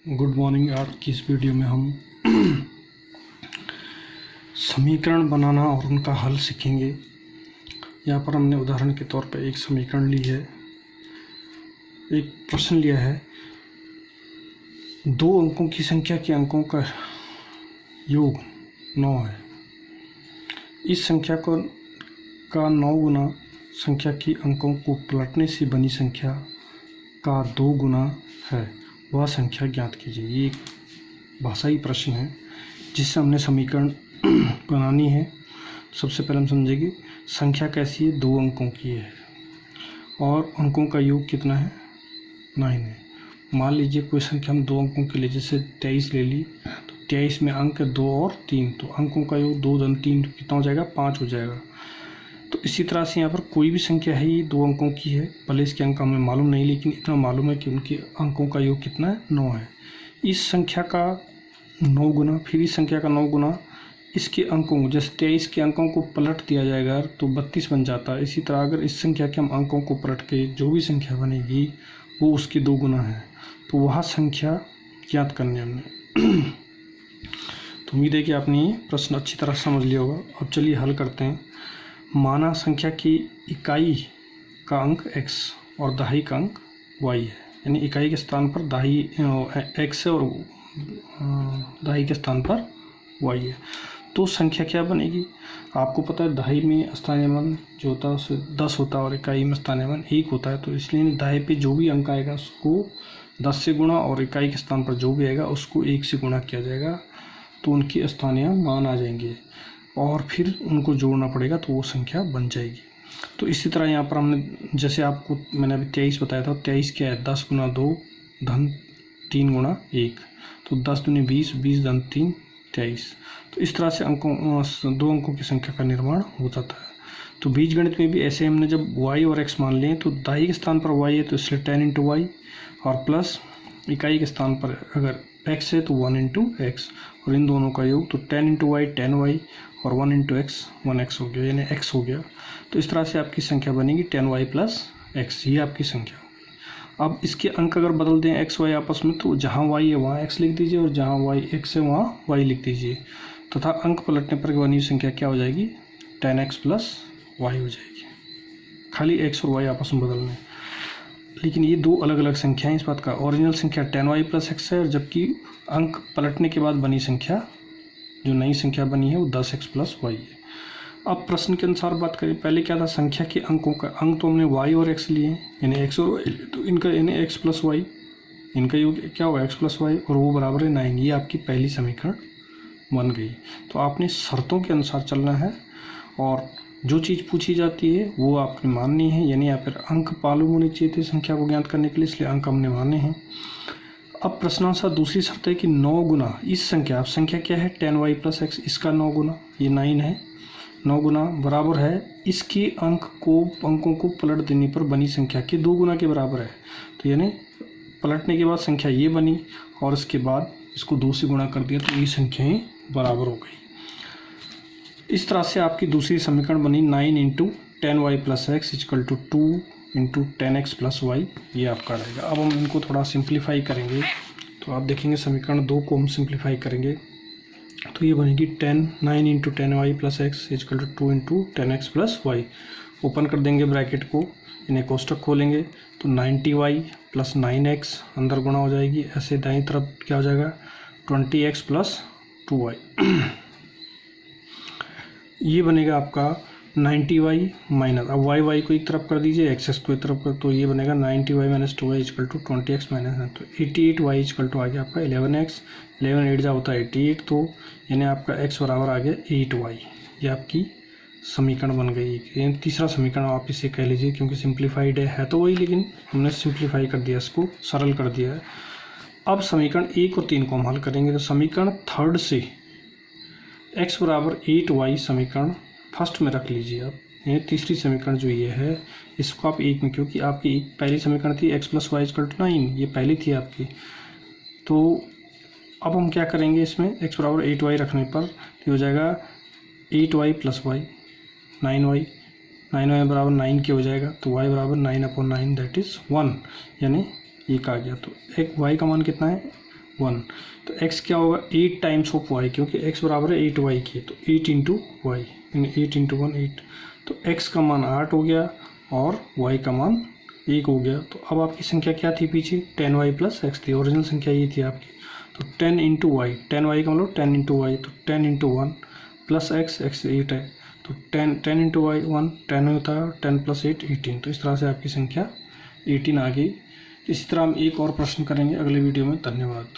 Good morning. आज की इस वीडियो में हम समीकरण बनाना और उनका हल सीखेंगे। यहाँ पर हमने उदाहरण के तौर पर एक समीकरण ली है, एक प्रश्न लिया है। दो अंकों की संख्या के अंकों का योग 9 है। इस संख्या का 9 गुना संख्या की अंकों को पलटने से बनी संख्या का 2 गुना है, वह संख्या ज्ञात कीजिए। ये एक भाषाई प्रश्न है जिससे हमने समीकरण बनानी है। सबसे पहले हम समझेंगे संख्या कैसी है, 2 अंकों की है और अंकों का योग कितना है, 9 है। मान लीजिए कोई संख्या हम 2 अंकों के लिए, जैसे 23 ले ली, तो 23 में अंक 2 और 3, तो अंकों का योग 2 धन 3 कितना हो जाएगा, 5 हो जाएगा। तो इसी तरह से यहाँ पर कोई भी संख्या है, ये 2 अंकों की है, भले इसके अंक हमें मालूम नहीं, लेकिन इतना मालूम है कि उनके अंकों का योग कितना है, 9 है। इस संख्या का 9 गुना, फिर इस संख्या का 9 गुना इसके अंकों, जैसे 23 के अंकों को पलट दिया जाएगा तो 32 बन जाता है। इसी तरह अगर इस संख्या के हम अंकों को पलट के जो भी संख्या बनेगी वो उसकी 2 गुना है, तो वह संख्या ज्ञात करनी हमने। तो उम्मीद है कि आपने ये प्रश्न अच्छी तरह समझ लिया होगा। अब चलिए हल करते हैं। माना संख्या की इकाई का अंक x और दहाई का अंक y है, यानी इकाई के स्थान पर दहाई x है और दहाई के स्थान पर y है। तो संख्या क्या बनेगी, आपको पता है दहाई में स्थानीय मान जो होता है उससे 10 होता है और इकाई में स्थानीय मान 1 होता है। तो इसलिए दहाई पे जो भी अंक आएगा उसको 10 से गुणा और इकाई के स्थान पर जो भी आएगा उसको 1 से गुणा किया जाएगा, तो उनकी स्थानीय मान आ जाएंगे और फिर उनको जोड़ना पड़ेगा तो वो संख्या बन जाएगी। तो इसी तरह यहाँ पर हमने, जैसे आपको मैंने अभी 23 बताया था, 23 क्या है, 10 गुना 2 धन 3 गुना 1, तो 10 दूनी 20, 20 धन 3 23। तो इस तरह से दो अंकों की संख्या का निर्माण हो जाता है। तो बीजगणित में भी ऐसे हमने जब y और x मान लें तो दाई के स्थान पर y है तो इसलिए 10 × y, और प्लस इकाई के स्थान पर अगर x है तो 1 × x, और इन दोनों का योग तो 10 × y 10y और 1 × x 1x हो गया, यानी x हो गया। तो इस तरह से आपकी संख्या बनेगी 10y + x, ये आपकी संख्या होगी। अब इसके अंक अगर बदल दें x y आपस में, तो जहाँ y है वहाँ x लिख दीजिए और जहाँ y x है वहाँ y लिख दीजिए, तथा अंक पलटने पर बनी संख्या क्या हो जाएगी, 10x + y हो जाएगी। खाली x और y आपस में बदलने, लेकिन ये 2 अलग अलग संख्याएं। इस बात का ओरिजिनल संख्या 10y + x है, और जबकि अंक पलटने के बाद बनी संख्या, जो नई संख्या बनी है, वो 10x + y है। अब प्रश्न के अनुसार बात करें, पहले क्या था, संख्या के अंकों का अंक तो हमने y और x लिए, यानी x और y, तो इनका यानी x + y, इनका योग क्या होगा, x + y, और वो बराबर है 9। ये आपकी पहली समीकरण बन गई। तो आपने शर्तों के अनुसार चलना है और जो चीज़ पूछी जाती है वो आपने माननी है, यानी यहाँ पर अंक मालूम होने चाहिए थे संख्या को ज्ञात करने के लिए, इसलिए अंक हमने माने हैं। अब प्रश्नानुसार दूसरी शर्त है कि 9 गुना इस संख्या, अब संख्या क्या है, 10y + x, इसका 9 गुना, ये 9 है, 9 गुना बराबर है इसके अंकों को पलट देने पर बनी संख्या के 2 गुना के बराबर है। तो यानी पलटने के बाद संख्या ये बनी और इसके बाद इसको 2 से गुणा कर दिया, तो ये संख्याएं बराबर हो गई। इस तरह से आपकी दूसरी समीकरण बनी 9 × 10y + x = 2 × 10x + y, ये आपका रहेगा। अब हम इनको थोड़ा सिंप्लीफाई करेंगे, तो आप देखेंगे समीकरण 2 को हम सिंप्लीफाई करेंगे तो ये बनेगी 9 × 10y + x = 2 × 10x + y। Open कर देंगे ब्रैकेट को, इन्हें कोष्टक खोलेंगे तो 90y + 9x अंदर गुणा हो जाएगी, ऐसे दाईं तरफ क्या हो जाएगा, 20x + 2y। ये बनेगा आपका 90y माइनस, अब y को एक तरफ कर दीजिए, x को एक तरफ कर, तो ये बनेगा 90y - 2y = 20x - 9, तो 88y = आ गया आपका 11x, 11 8 जा होता है 88, तो यानी आपका x बराबर आ गया 8y। ये आपकी समीकरण बन गई। ये तीसरा समीकरण आप इसे कह लीजिए, क्योंकि सिंप्लीफाइड है तो वही, लेकिन हमने सिंप्लीफाई कर दिया, इसको सरल कर दिया है। अब समीकरण 1 और 3 को हम हल करेंगे। तो समीकरण 3 से x बराबर 8y समीकरण फर्स्ट में रख लीजिए आप। ये तीसरी समीकरण जो ये है इसको आप 1 में, क्योंकि आपकी पहली समीकरण थी x + y = 9, ये पहली थी आपकी। तो अब हम क्या करेंगे, इसमें x बराबर 8y रखने पर हो जाएगा 8y + y 9y, 9y बराबर 9 के हो जाएगा, तो y बराबर 9/9 दैट इज़ 1, यानी 1 आ गया। तो एक y का मान कितना है, 1। तो x क्या होगा 8 टाइम्स ऑफ y, क्योंकि x बराबर है 8y की, तो 8 इंटू वाई, 8 इंटू 1 8। तो x का मान 8 हो गया और y का मान 1 हो गया। तो अब आपकी संख्या क्या थी पीछे, 10y प्लस x थी, ओरिजिनल संख्या ये थी आपकी। तो 10 इंटू वाई, 10y का मतलब 10 इंटू वाई, तो 10 इंटू 1 प्लस x 8 है, तो 10 इंटू वाई 1 10 होता है, 10 प्लस 8 18। तो इस तरह से आपकी संख्या 18 आ गई। इसी तरह हम एक और प्रश्न करेंगे अगले वीडियो में। धन्यवाद।